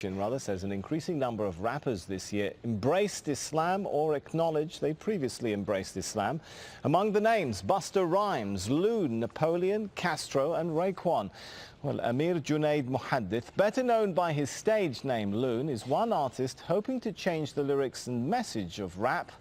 Rather says an increasing number of rappers this year embraced Islam or acknowledged they previously embraced Islam. Among the names, Busta Rhymes, Loon, Napoleon, Castro and Raekwon. Well, Amir Junaid Muhaddith, better known by his stage name Loon, is one artist hoping to change the lyrics and message of rap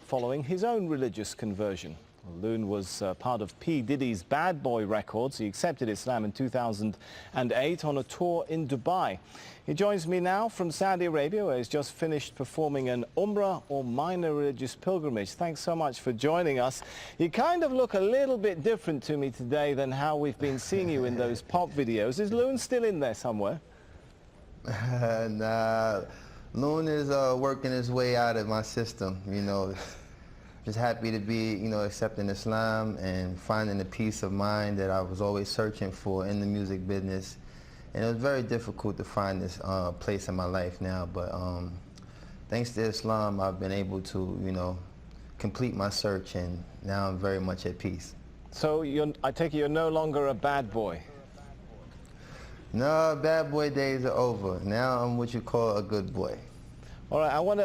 following his own religious conversion. Loon was part of P. Diddy's Bad Boy Records. He accepted Islam in 2008 on a tour in Dubai. He joins me now from Saudi Arabia, where he's just finished performing an Umrah or minor religious pilgrimage. Thanks so much for joining us. You kind of look a little bit different to me today than how we've been seeing you in those pop videos. Is Loon still in there somewhere? Nah, Loon is working his way out of my system, you know. Just happy to be, accepting Islam and finding the peace of mind that I was always searching for in the music business. And it was very difficult to find this place in my life now, but thanks to Islam, I've been able to, complete my search, and now I'm very much at peace. So I take it you're no longer a bad boy? No, bad boy days are over. Now I'm what you call a good boy. All right, I want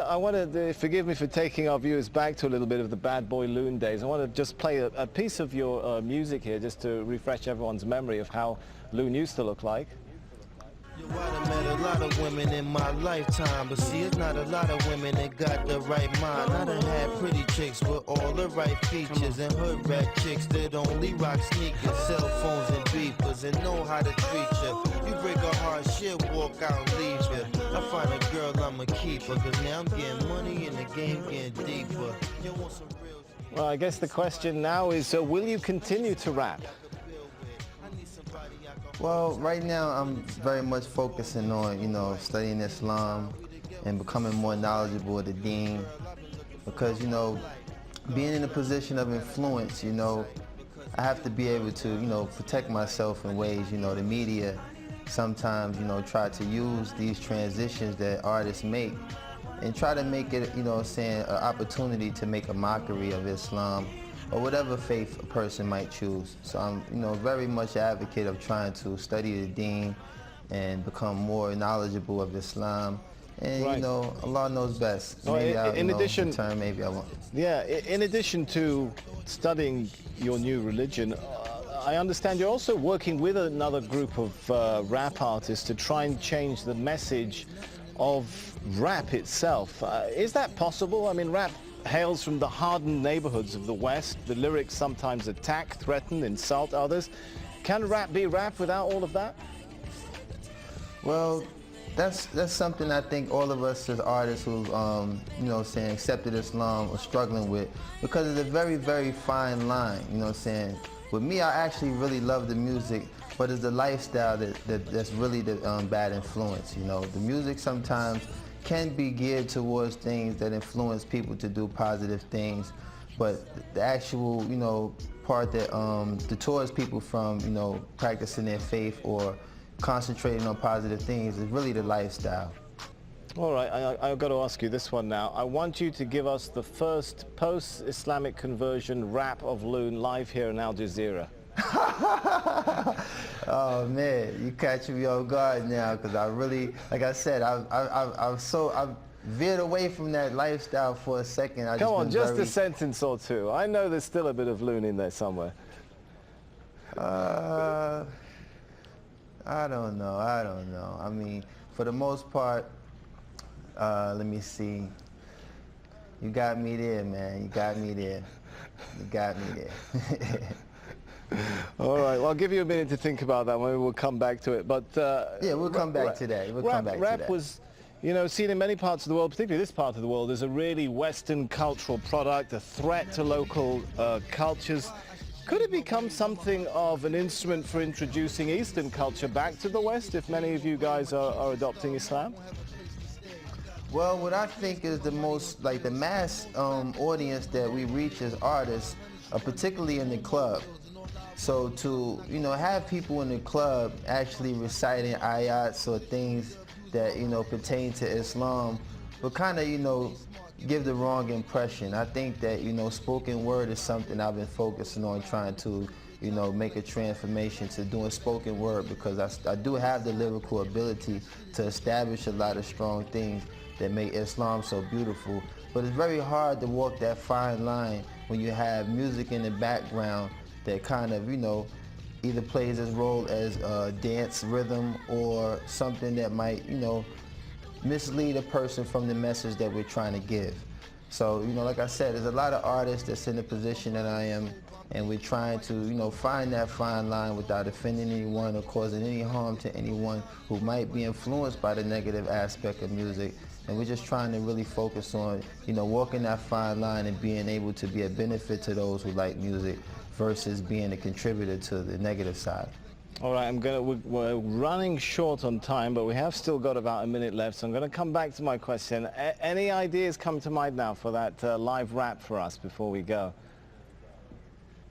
to forgive me for taking our viewers back to a little bit of the Bad Boy Loon days. I want to just play a piece of your music here, just to refresh everyone's memory of how Loon used to look like. I met a lot of women in my lifetime, but see, it's not a lot of women that got the right mind. I done had pretty chicks with all the right features, and hood rat chicks that only rock sneakers, cell phones and beepers, and know how to treat you. You break a heart, shit, walk out and leave you. I find a girl, I'ma keep her, cause now I'm getting money and the game getting deeper. You want some real... Well, I guess the question now is, will you continue to rap? Well, right now I'm very much focusing on, studying Islam and becoming more knowledgeable of the deen, because, being in a position of influence, I have to be able to, protect myself in ways, the media sometimes, try to use these transitions that artists make and try to make it, an opportunity to make a mockery of Islam or whatever faith a person might choose. So I'm, very much an advocate of trying to study the deen and become more knowledgeable of Islam. And, right. Allah knows best. Well, maybe in addition, maybe I won't. Yeah, in addition to studying your new religion, I understand you're also working with another group of rap artists to try and change the message of rap itself. Is that possible? I mean, rap hails from the hardened neighborhoods of the West. The lyrics sometimes attack, threaten, insult others. Can rap be rap without all of that? Well, that's something I think all of us as artists who, accepted Islam are struggling with, because it's a very, very fine line, With me, I actually really love the music, but it's the lifestyle that's really the bad influence, The music sometimes can be geared towards things that influence people to do positive things, but the actual, part that detours people from, practicing their faith or concentrating on positive things is really the lifestyle. All right, I've got to ask you this one now. I want you to give us the first post-Islamic conversion rap of Loon live here in Al Jazeera. Oh man, you catch me off guard now, because I really, like I said, I've veered away from that lifestyle for a second. Come on, just a sentence or two. I know there's still a bit of Loon in there somewhere. I don't know. I mean, for the most part, let me see. You got me there, man. You got me there. All right, well, I'll give you a minute to think about that. Maybe we'll come back to it. But yeah, we'll come back to that. Rap was, seen in many parts of the world, particularly this part of the world, as a really Western cultural product, a threat to local cultures. Could it become something of an instrument for introducing Eastern culture back to the West if many of you guys are adopting Islam? Well, what I think is the most, the mass audience that we reach as artists, particularly in the club. So to, have people in the club actually reciting ayats or things that, pertain to Islam will kind of, give the wrong impression. I think that, spoken word is something I've been focusing on trying to, you know, make a transformation to doing spoken word, because I do have the lyrical ability to establish a lot of strong things that make Islam so beautiful. But it's very hard to walk that fine line when you have music in the background that kind of, you know, either plays its role as a dance rhythm or something that might, you know, mislead a person from the message that we're trying to give. So, you know, like I said, there's a lot of artists that's in the position that I am, and we're trying to, you know, find that fine line without offending anyone or causing any harm to anyone who might be influenced by the negative aspect of music. And we're just trying to really focus on, you know, walking that fine line and being able to be a benefit to those who like music versus being a contributor to the negative side. All right, we're running short on time, but we have still got about a minute left, so I'm going to come back to my question. Any ideas come to mind now for that live rap for us before we go?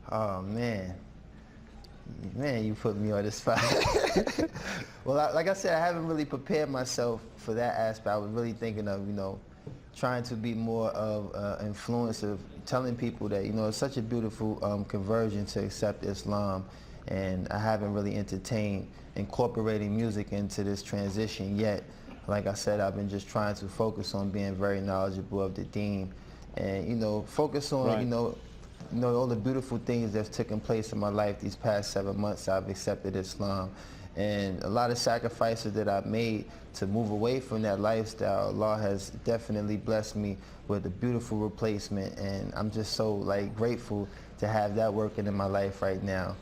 Oh, man. Man, you put me on the spot. Well, like I said, I haven't really prepared myself for that aspect. I was really thinking of, you know, trying to be more of an influence of telling people that, you know, it's such a beautiful conversion to accept Islam. And I haven't really entertained incorporating music into this transition yet. Like I said, I've been just trying to focus on being very knowledgeable of the deen, and, you know, focus on, right, you know, all the beautiful things that's taken place in my life these past 7 months. I've accepted Islam, and a lot of sacrifices that I've made to move away from that lifestyle. Allah has definitely blessed me with a beautiful replacement, and I'm just so, like, grateful to have that working in my life right now.